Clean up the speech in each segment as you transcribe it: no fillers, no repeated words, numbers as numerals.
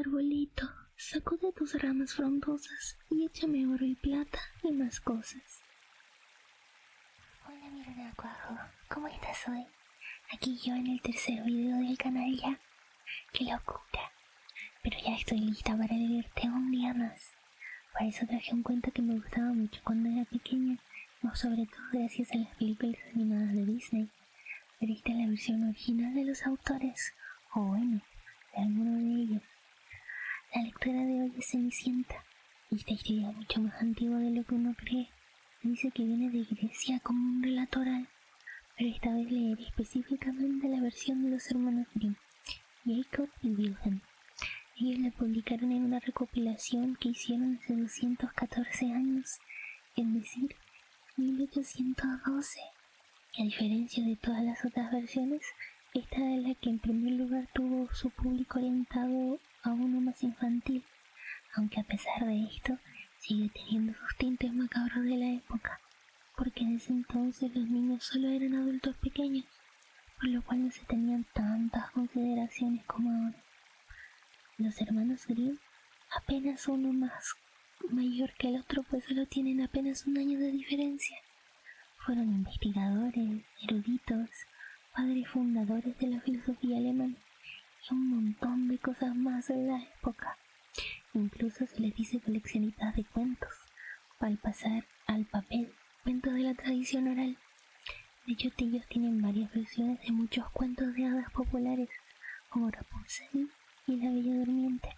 arbolito, sacude tus ramas frondosas y échame oro y plata y más cosas. Hola mi renacuajo, ¿cómo estás hoy? Aquí yo en el tercer video del canal ya. ¡Qué locura! Pero ya estoy lista para leerte un día más. Por eso traje un cuento que me gustaba mucho cuando era pequeña, o sobre todo gracias a las películas animadas de Disney. Pero esta es la versión original de los autores, o bueno, de alguno de ellos. La lectura de hoy es Cenicienta, y esta historia es mucho más antigua de lo que uno cree. Dice que viene de Grecia como un relato oral, pero esta vez leeré específicamente la versión de los hermanos Grimm, Jacob y Wilhelm. Ellos la publicaron en una recopilación que hicieron hace 214 años, es decir, 1812. Y a diferencia de todas las otras versiones, esta es la que en primer lugar tuvo su público orientado a uno más infantil, aunque a pesar de esto sigue teniendo sus tintes macabros de la época, porque en ese entonces los niños solo eran adultos pequeños, por lo cual no se tenían tantas consideraciones como ahora. Los hermanos Grimm, apenas uno más mayor que el otro, pues solo tienen apenas un año de diferencia. Fueron investigadores, eruditos, padres fundadores de la filosofía alemana y un montón de cosas más de la época. Incluso se les dice coleccionistas de cuentos, al pasar al papel, cuentos de la tradición oral. De hecho, ellos tienen varias versiones de muchos cuentos de hadas populares, como Rapunzel y La Bella Durmiente.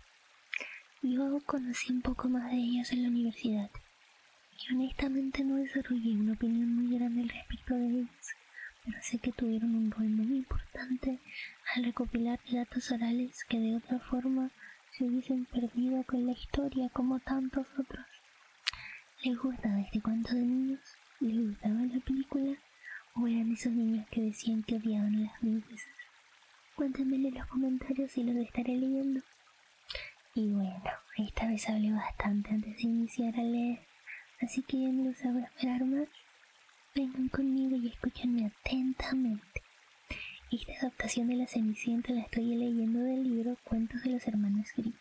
Yo conocí un poco más de ellos en la universidad, y honestamente no desarrollé una opinión muy grande al respecto de ellos, pero sé que tuvieron un rol muy importante al recopilar relatos orales que de otra forma se hubiesen perdido con la historia como tantos otros. ¿Les gustaba este cuento de niños? ¿Les gustaba la película? ¿O eran esos niños que decían que odiaban a las princesas? Cuéntenmelo en los comentarios y los estaré leyendo. Y bueno, esta vez hablé bastante antes de iniciar a leer, así que ya no los hago esperar más. Vengan conmigo y escúchenme atentamente. Esta adaptación de La Cenicienta la estoy leyendo del libro Cuentos de los Hermanos Grimm,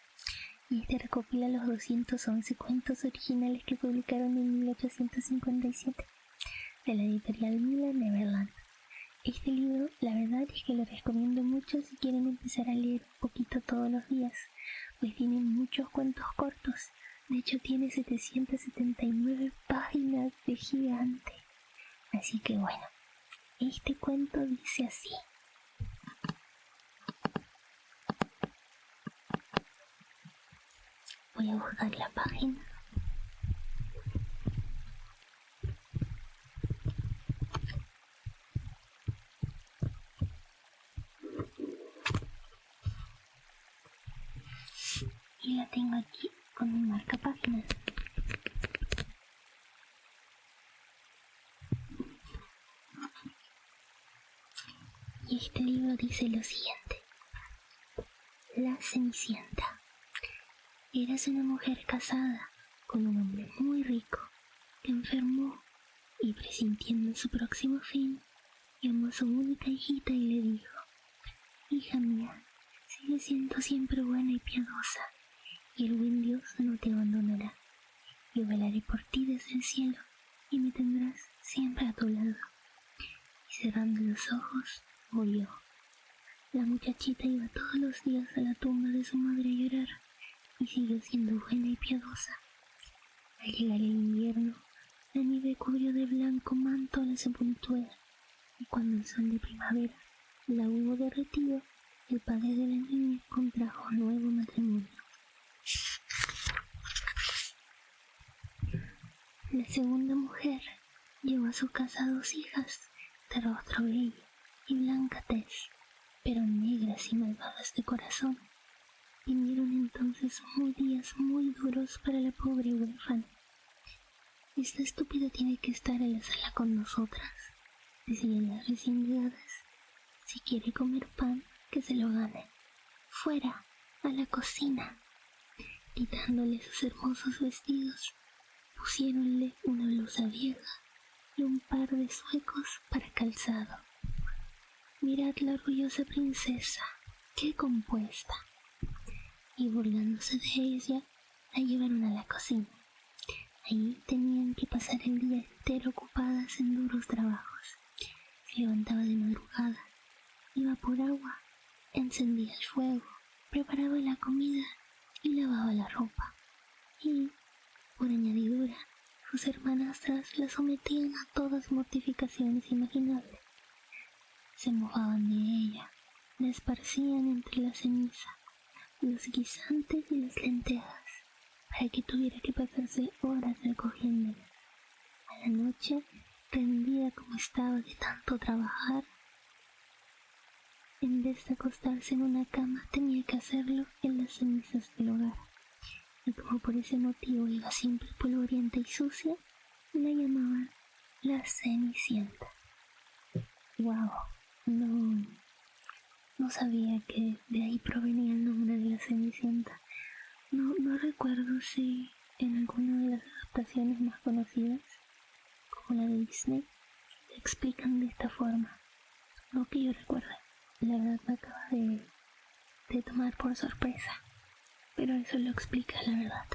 y este recopila los 211 cuentos originales que publicaron en 1857, de la editorial Mila Neverland. Este libro, la verdad es que lo recomiendo mucho si quieren empezar a leer un poquito todos los días, pues tiene muchos cuentos cortos. De hecho tiene 779 páginas de gigante. Así que bueno, este cuento dice así. Voy a buscar la página. Y la tengo aquí con mi marca página. Y este libro dice lo siguiente. La Cenicienta. Eras una mujer casada con un hombre muy rico que enfermó y, presintiendo su próximo fin, llamó a su única hijita y le dijo: hija mía, sigue siendo siempre buena y piadosa, y el buen Dios no te abandonará. Yo velaré por ti desde el cielo y me tendrás siempre a tu lado. Y cerrando los ojos, murió. La muchachita iba todos los días a la tumba de su madre a llorar, y siguió siendo buena y piadosa. Al llegar el invierno, la nieve cubrió de blanco manto la sepultura, y cuando el sol de primavera la hubo derretido, el padre de la niña contrajo nuevo matrimonio. La segunda mujer llevó a su casa 2 hijas de rostro bello y blanca tez, pero negras y malvadas de corazón. Vinieron entonces días muy duros para la pobre huérfana. Esta estúpida tiene que estar en la sala con nosotras, decían las recién llegadas. Si quiere comer pan, que se lo gane. Fuera, a la cocina. Quitándole sus hermosos vestidos, pusiéronle una blusa vieja y un par de zuecos para calzado. Mirad la orgullosa princesa, qué compuesta. y burlándose de ella, la llevaron a la cocina. Allí tenían que pasar el día entero ocupadas en duros trabajos. Se levantaba de madrugada, iba por agua, encendía el fuego, preparaba la comida y lavaba la ropa. Y, por añadidura, sus hermanastras la sometían a todas mortificaciones imaginables. Se mofaban de ella, la esparcían entre la ceniza, los guisantes y las lentejas, para que tuviera que pasarse horas recogiéndolas. A la noche, rendida como estaba de tanto trabajar, en vez de acostarse en una cama, tenía que hacerlo en las cenizas del hogar. Y como por ese motivo iba siempre polvorienta y sucia, la llamaban la Cenicienta. ¡Wow! No sabía que de ahí provenía el nombre de la Cenicienta. No recuerdo si en alguna de las adaptaciones más conocidas, como la de Disney, le explican de esta forma. No que yo recuerde. La verdad me acaba de tomar por sorpresa. Pero eso lo explica la verdad.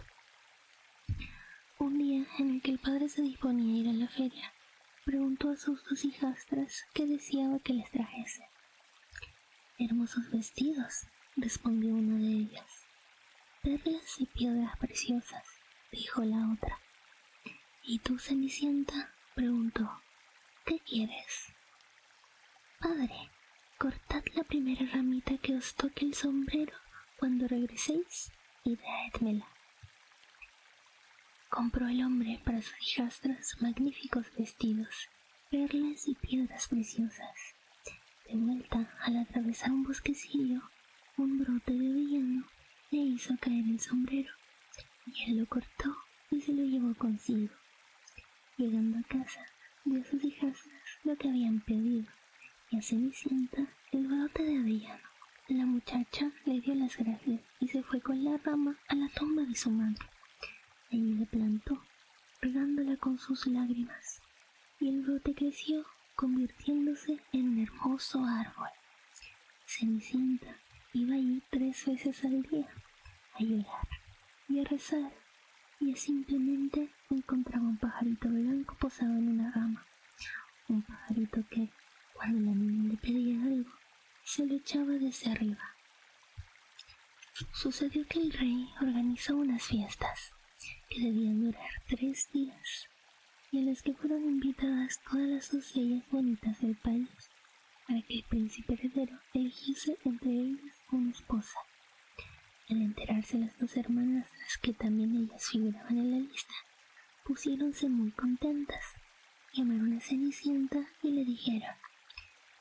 Un día en el que el padre se disponía a ir a la feria, preguntó a sus dos hijastras qué deseaba que les trajese. Hermosos vestidos, respondió una de ellas. Perlas y piedras preciosas, dijo la otra. ¿Y tú, Cenicienta?, preguntó. ¿Qué quieres? Padre, cortad la primera ramita que os toque el sombrero cuando regreséis y traédmela. Compró el hombre para sus hijastras magníficos vestidos, perlas y piedras preciosas. De vuelta, al atravesar un bosquecillo, un brote de avellano le hizo caer el sombrero, y él lo cortó y se lo llevó consigo. Llegando a casa, dio a sus hijastras lo que habían pedido, y a Cenicienta el brote de avellano. La muchacha le dio las gracias y se fue con la rama a la tumba de su madre. Allí la plantó, regándola con sus lágrimas, y el brote creció, convirtiéndose en un hermoso árbol. Cenicienta iba allí 3 veces al día, a llorar y a rezar, y simplemente encontraba un pajarito blanco posado en una rama, un pajarito que, cuando la niña le pedía algo, se lo echaba desde arriba. Sucedió que el rey organizó unas fiestas que debían durar 3 días, y a las que fueron invitadas todas las doncellas bonitas del país, para que el príncipe heredero eligiese entre ellas una esposa. Al enterarse las 2 hermanastras que también ellas figuraban en la lista, pusiéronse muy contentas. Llamaron a Cenicienta y le dijeron: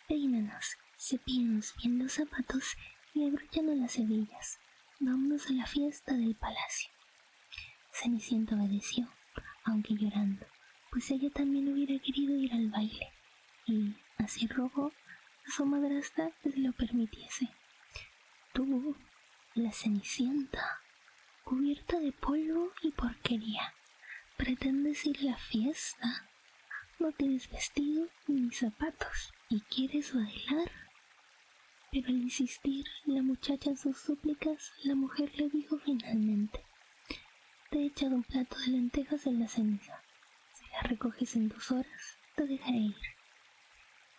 peínanos, cepíanos bien los zapatos y abróchanos las hebillas. Vámonos a la fiesta del palacio. Cenicienta obedeció, aunque llorando, pues ella también hubiera querido ir al baile, y así rogó a su madrastra que se lo permitiese. Tú, la Cenicienta, cubierta de polvo y porquería, ¿pretendes ir a la fiesta? No tienes vestido ni zapatos y quieres bailar. Pero al insistir la muchacha en sus súplicas, la mujer le dijo finalmente: te he echado un plato de lentejas en la ceniza. Si las recoges en 2 horas, te dejaré ir.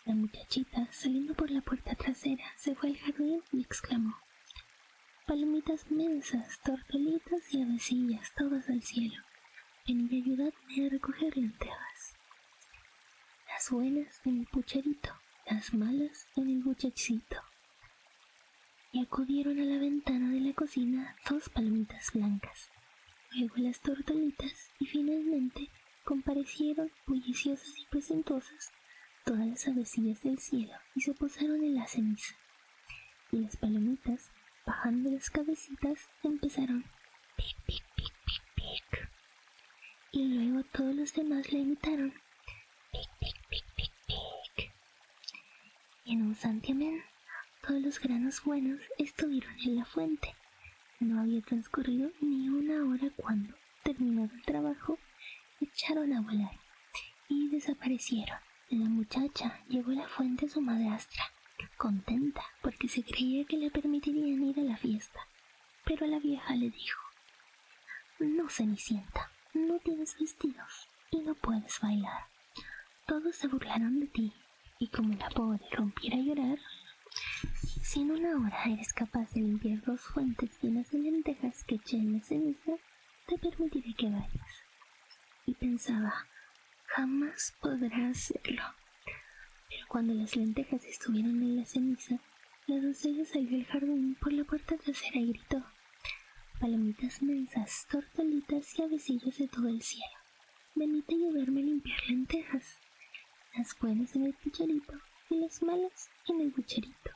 La muchachita, saliendo por la puerta trasera, se fue al jardín y exclamó: palomitas mensas, tortolitas y avecillas, todas al cielo. Ven y ayudadme a recoger lentejas. Las buenas en el pucherito, las malas en el buchecito. Y acudieron a la ventana de la cocina 2 palomitas blancas, luego las tortolitas, y finalmente comparecieron bulliciosas y presuntuosas todas las avecillas del cielo y se posaron en la ceniza. Y las palomitas, bajando las cabecitas, empezaron pic, pic, pic, pic, pic. Y luego todos los demás la imitaron: pic, pic, pic, pic, pic. Y en un santiamén, todos los granos buenos estuvieron en la fuente. No había transcurrido ni 1 hora cuando, terminado el trabajo, echaron a volar y desaparecieron. La muchacha llevó a la fuente a su madrastra, contenta porque se creía que le permitirían ir a la fiesta. Pero la vieja le dijo: no, Cenicienta, no tienes vestidos y no puedes bailar. Todos se burlaron de ti, y como la pobre rompiera a llorar, si en una hora eres capaz de limpiar 2 fuentes llenas de lentejas que eché en la ceniza, te permitiré que vayas. Y pensaba: jamás podrá hacerlo. Pero cuando las lentejas estuvieron en la ceniza, la doncella salió al jardín por la puerta trasera y gritó: palomitas mensas, tortolitas y avecillos de todo el cielo, venid a ayudarme a limpiar lentejas, las buenas en el pucherito y las malas en el bucherito.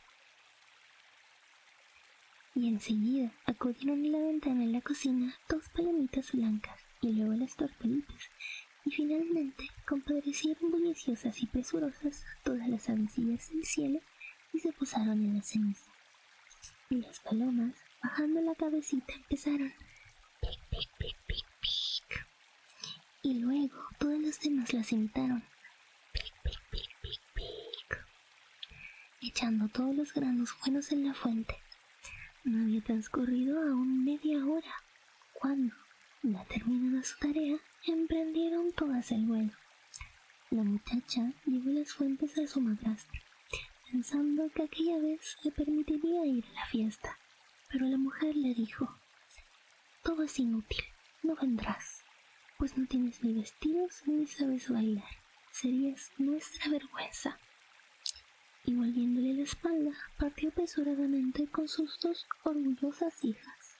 Y enseguida acudieron a la ventana en la cocina 2 palomitas blancas y luego las tortolitas, y finalmente compadecieron bulliciosas y presurosas todas las avecillas del cielo y se posaron en la ceniza. Y las palomas, bajando la cabecita, empezaron pic, pic, pic, pic, pic. Y luego todas las demás las imitaron, pic, pic, pic, pic, pic, echando todos los granos buenos en la fuente. No había transcurrido aún media hora, cuando, ya terminada su tarea, emprendieron todas el vuelo. La muchacha llevó las fuentes a su madrastra, pensando que aquella vez le permitiría ir a la fiesta, pero la mujer le dijo: todo es inútil, no vendrás, pues no tienes ni vestidos ni sabes bailar, serías nuestra vergüenza. Y volviéndole la espalda, partió apresuradamente con sus 2 orgullosas hijas.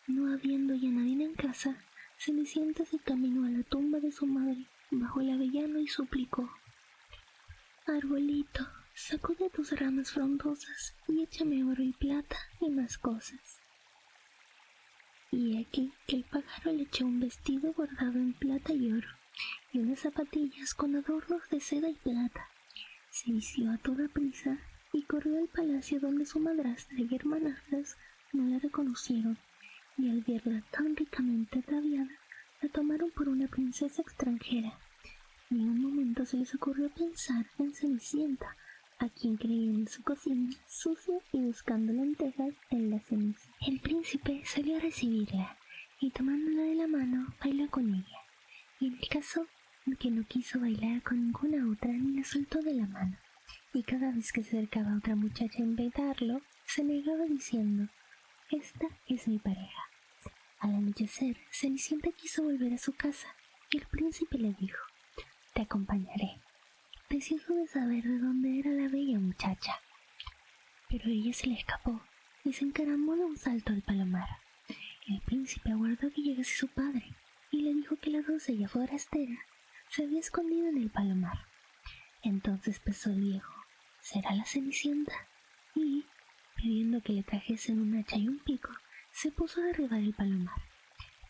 No habiendo ya nadie en casa, Cenicienta se caminó a la tumba de su madre bajo el avellano y suplicó: arbolito, sacude tus ramas frondosas y échame oro y plata y más cosas. Y aquí que el pájaro le echó un vestido bordado en plata y oro, y unas zapatillas con adornos de seda y plata. Se vistió a toda prisa y corrió al palacio donde su madrastra y hermanastras no la reconocieron, y al verla tan ricamente ataviada, la tomaron por una princesa extranjera. Ni un momento se les ocurrió pensar en Cenicienta, a quien creían en su cocina, sucia y buscando lentejas en la ceniza. El príncipe salió a recibirla, y tomándola de la mano, bailó con ella. Y en el caso que no quiso bailar con ninguna otra, ni la soltó de la mano. Y cada vez que se acercaba otra muchacha a invitarlo, se negaba diciendo: esta es mi pareja. Al anochecer, Cenicienta quiso volver a su casa, y el príncipe le dijo: te acompañaré, deseoso de saber de dónde era la bella muchacha. Pero ella se le escapó y se encaramó de un salto al palomar. El príncipe aguardó que llegase su padre y le dijo que la doncella forastera se había escondido en el palomar. Entonces pensó el viejo: ¿será la Cenicienta? Y, pidiendo que le trajesen un hacha y un pico, se puso a derribar el palomar.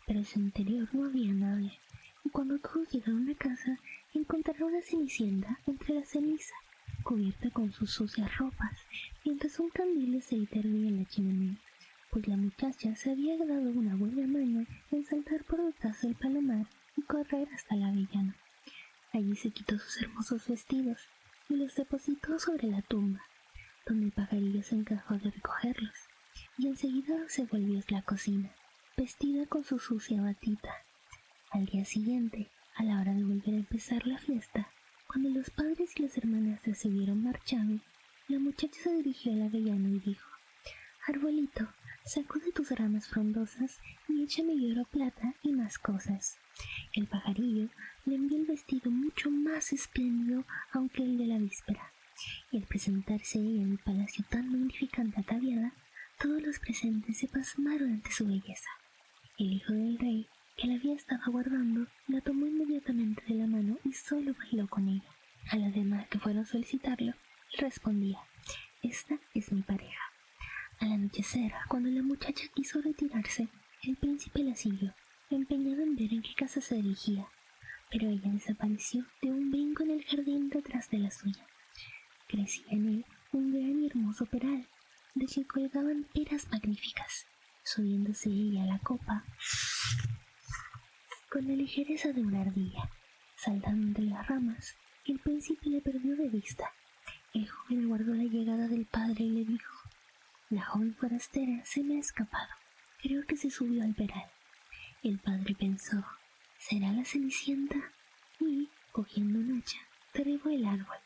Pero en su interior no había nadie, y cuando todos llegaron a casa, encontraron a Cenicienta entre la ceniza, cubierta con sus sucias ropas, mientras un candil de aceite ardía en la chimenea, pues la muchacha se había dado una buena maña en saltar por detrás del palomar y correr hasta la avellana. Allí se quitó sus hermosos vestidos y los depositó sobre la tumba, donde el pajarillo se encargó de recogerlos, y enseguida se volvió a la cocina, vestida con su sucia batita. Al día siguiente, a la hora de volver a empezar la fiesta, cuando los padres y las hermanastras se hubieron marchado, la muchacha se dirigió al avellano y dijo: arbolito, sacude tus ramas frondosas y échame oro, plata y más cosas. El pajarillo le envió el vestido mucho más espléndido aunque el de la víspera, y al presentarse ella en el palacio tan magníficamente ataviada, todos los presentes se pasmaron ante su belleza. El hijo del rey, que la había estado aguardando, la tomó inmediatamente de la mano y solo bailó con ella. A las demás que fueron a solicitarlo, él respondía: esta es mi pareja. Al anochecer, cuando la muchacha quiso retirarse, el príncipe la siguió, empeñado en ver en qué casa se dirigía, pero ella desapareció de un brinco en el jardín detrás de la suya. Crecía en él un gran y hermoso peral, de que colgaban peras magníficas. Subiéndose ella a la copa con la ligereza de una ardilla, saltando entre las ramas, el príncipe le perdió de vista. El joven aguardó la llegada del padre y le dijo: La joven forastera se me ha escapado. Creo que se subió al veral. El padre pensó, ¿será la Cenicienta? Y, cogiendo un hacha, derribó el árbol.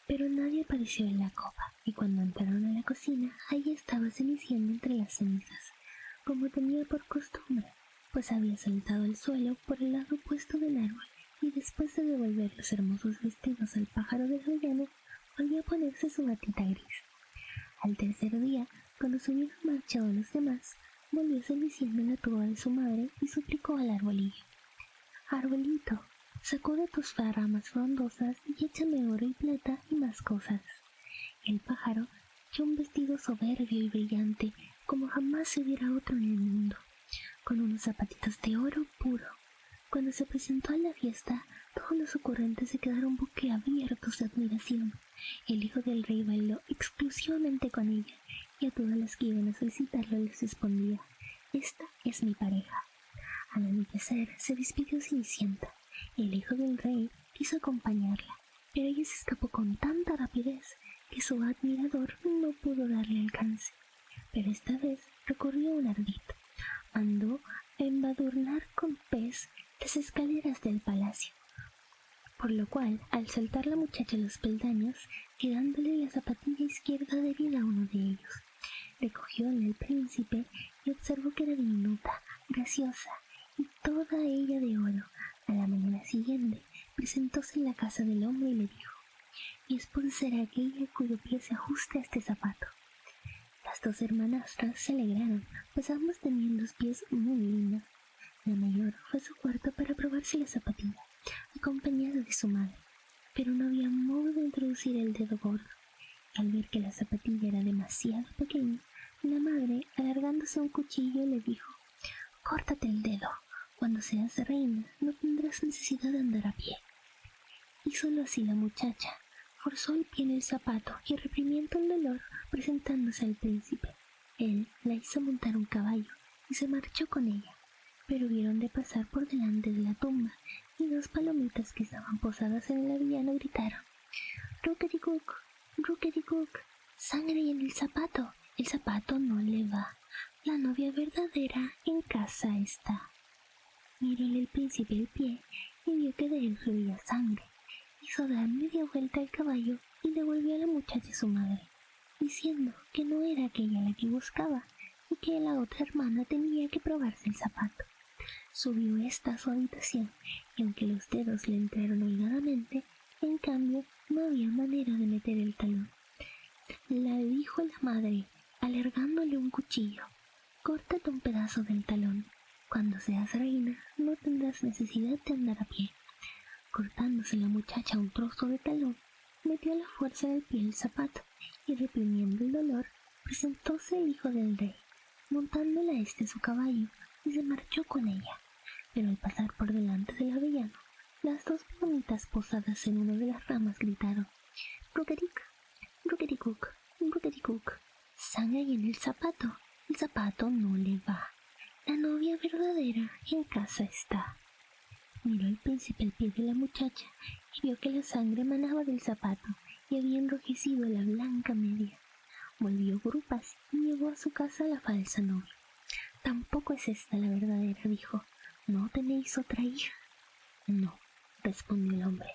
Pero nadie apareció en la copa, y cuando entraron a la cocina, allí estaba Cenicienta entre las cenizas, como tenía por costumbre, pues había saltado al suelo por el lado opuesto del árbol, y después de devolver los hermosos vestidos al pájaro del avellano, volvió a ponerse su batita gris. Al tercer día, cuando se hubieron marchado los demás, volvió Cenicienta a la tuba de su madre y suplicó al arbolillo: «Arbolito, sacude tus ramas frondosas y échame oro y plata y más cosas». El pájaro echó un vestido soberbio y brillante como jamás se viera otro en el mundo, con unos zapatitos de oro puro. Cuando se presentó a la fiesta, todos los ocurrentes se quedaron boquiabiertos de admiración. El hijo del rey bailó exclusivamente con ella, y a todas las que iban a solicitarlo les respondía: «Esta es mi pareja». Al anochecer se despidió Cenicienta. El hijo del rey quiso acompañarla, pero ella se escapó con tanta rapidez que su admirador no pudo darle alcance. Pero esta vez recorrió un ardid. Mandó embadurnar con pez las escaleras del palacio, por lo cual, al saltar la muchacha los peldaños, quedándole la zapatilla izquierda débil a uno de ellos, recogióla el príncipe y observó que era diminuta, graciosa y toda ella de oro. A la mañana siguiente presentóse en la casa del hombre y le dijo: «Mi esposa será aquella cuyo pie se ajusta a este zapato». Las dos hermanastras se alegraron, pues ambas tenían los pies muy lindos. La mayor fue a su cuarto para probarse la zapatilla, acompañada de su madre, pero no había modo de introducir el dedo gordo. Al ver que la zapatilla era demasiado pequeña, la madre, alargándose un cuchillo, le dijo: «Córtate el dedo. Cuando seas reina no tendrás necesidad de andar a pie». Hízolo así la muchacha. Forzó el pie en el zapato y, reprimiendo el dolor, presentándose al príncipe, él la hizo montar un caballo y se marchó con ella. Pero hubieron de pasar por delante de la tumba, y dos palomitas que estaban posadas en el avellano gritaron: «Ruquericuc, ruquericuc, sangre en el zapato no le va, la novia verdadera en casa está». Miróle el príncipe el pie y vio que de él fluía sangre. Hizo dar media vuelta al caballo y devolvió a la muchacha a su madre, diciendo que no era aquella la que buscaba y que la otra hermana tenía que probarse el zapato. Subió ésta a su habitación, y aunque los dedos le entraron holgadamente, en cambio no había manera de meter el talón. Le dijo la madre, alargándole un cuchillo: «Córtate un pedazo del talón. Cuando seas reina no tendrás necesidad de andar a pie». Cortándose la muchacha un trozo de talón, metió a la fuerza en el pie el zapato, y reprimiendo el dolor, presentóse el hijo del rey, montándola su caballo, y se marchó con ella. Pero al pasar por delante del avellano, las dos palomitas posadas en una de las ramas gritaron: «Ruqueric, ruquericuc, ruquericuc, sangre en el zapato no le va, la novia verdadera en casa está». Miró el príncipe el pie de la muchacha y vio que la sangre manaba del zapato y había enrojecido la blanca media. Volvió grupas y llevó a su casa a la falsa novia. «Tampoco es esta la verdadera», dijo. «¿No tenéis otra hija?» «No», respondió el hombre.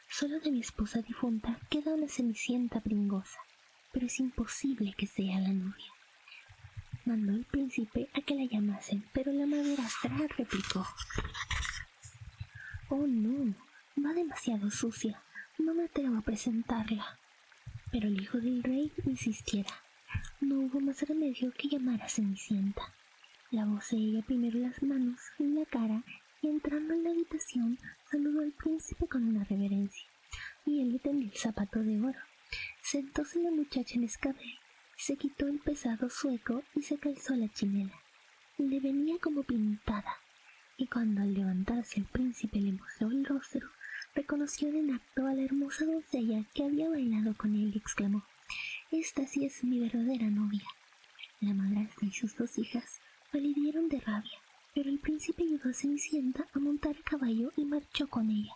«Solo de mi esposa difunta queda una Cenicienta pringosa, pero es imposible que sea la novia». Mandó el príncipe a que la llamasen, pero la madrastra replicó: «Oh no, va demasiado sucia, no me atrevo a presentarla». Pero el hijo del rey insistiera. No hubo más remedio que llamar a Cenicienta. Lavóse ella primero las manos y la cara, y entrando en la habitación saludó al príncipe con una reverencia, y él le tendió el zapato de oro. Sentóse la muchacha en escabel, se quitó el pesado zueco y se calzó la chinela. Le venía como pintada, y cuando al levantarse el príncipe le mostró el rostro, reconoció en acto a la hermosa doncella que había bailado con él y exclamó: «Esta sí es mi verdadera novia». La madrastra y sus dos hijas palidieron de rabia, pero el príncipe ayudó a Cenicienta a montar a caballo y marchó con ella,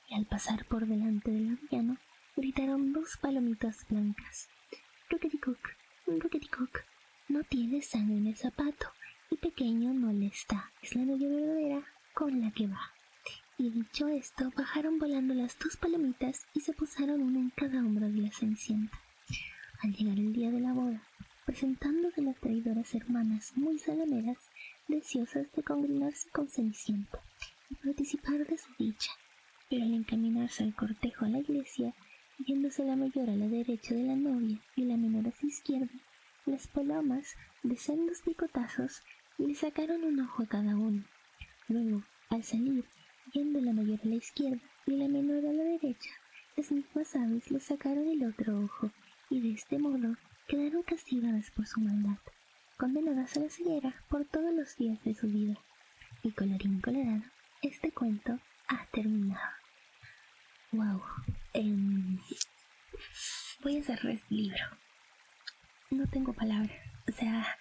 y al pasar por delante del avellano gritaron dos palomitas blancas: «Ruquericuc, ruquericuc, tiene sangre en el zapato y pequeño no le está. Es la novia verdadera con la que va. Y dicho esto, bajaron volando las dos palomitas y se posaron una en cada hombro de la Cenicienta. Al llegar el día de la boda, presentándose las traidoras hermanas muy salameras, deseosas de congregarse con Cenicienta y participar de su dicha, pero al encaminarse al cortejo a la iglesia, yéndose la mayor a la derecha de la novia y la menor a su izquierda, las palomas, de sendos picotazos, le sacaron un ojo a cada uno. Luego, al salir, yendo la mayor a la izquierda y la menor a la derecha, las mismas aves le sacaron el otro ojo, y de este modo quedaron castigadas por su maldad, condenadas a la ceguera por todos los días de su vida. Y colorín colorado, este cuento ha terminado. Wow. Voy a cerrar este libro. No tengo palabras. O sea,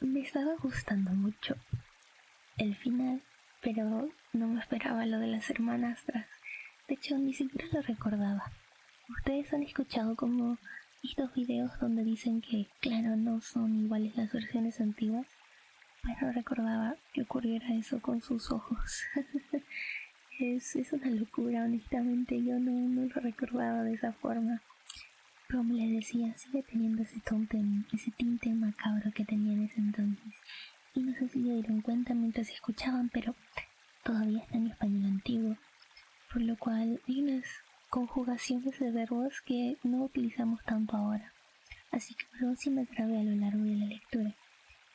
me estaba gustando mucho el final, pero no me esperaba lo de las hermanastras. De hecho, ni siquiera lo recordaba. Ustedes han escuchado como estos videos donde dicen que, claro, no son iguales las versiones antiguas. Pues no recordaba que ocurriera eso con sus ojos. Es una locura, honestamente. Yo no lo recordaba de esa forma. Como les decía, sigue teniendo ese tinte macabro que tenía en ese entonces. Y no sé si se dieron cuenta mientras escuchaban, pero todavía está en español antiguo. Por lo cual hay unas conjugaciones de verbos que no utilizamos tanto ahora. Así que perdón si me trabé a lo largo de la lectura.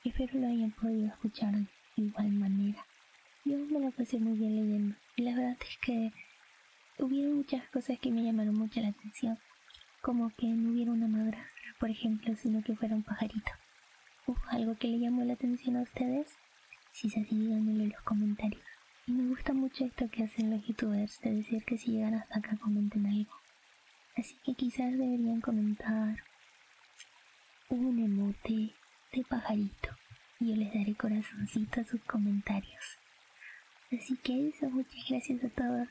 Espero lo hayan podido escuchar de igual manera. Yo me la pasé muy bien leyendo. Y la verdad es que hubieron muchas cosas que me llamaron mucho la atención. Como que no hubiera una madrastra, por ejemplo, sino que fuera un pajarito. ¿Hubo algo que le llamó la atención a ustedes? Si es así, díganmelo en los comentarios. Y me gusta mucho esto que hacen los youtubers, de decir que si llegan hasta acá comenten algo. Así que quizás deberían comentar un emote de pajarito. Y yo les daré corazoncito a sus comentarios. Así que eso, muchas gracias a todos.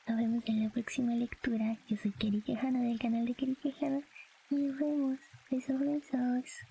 Nos vemos en la próxima lectura. Yo soy Keri Quejana del canal de Keri Quejana y nos vemos. Besos, besos.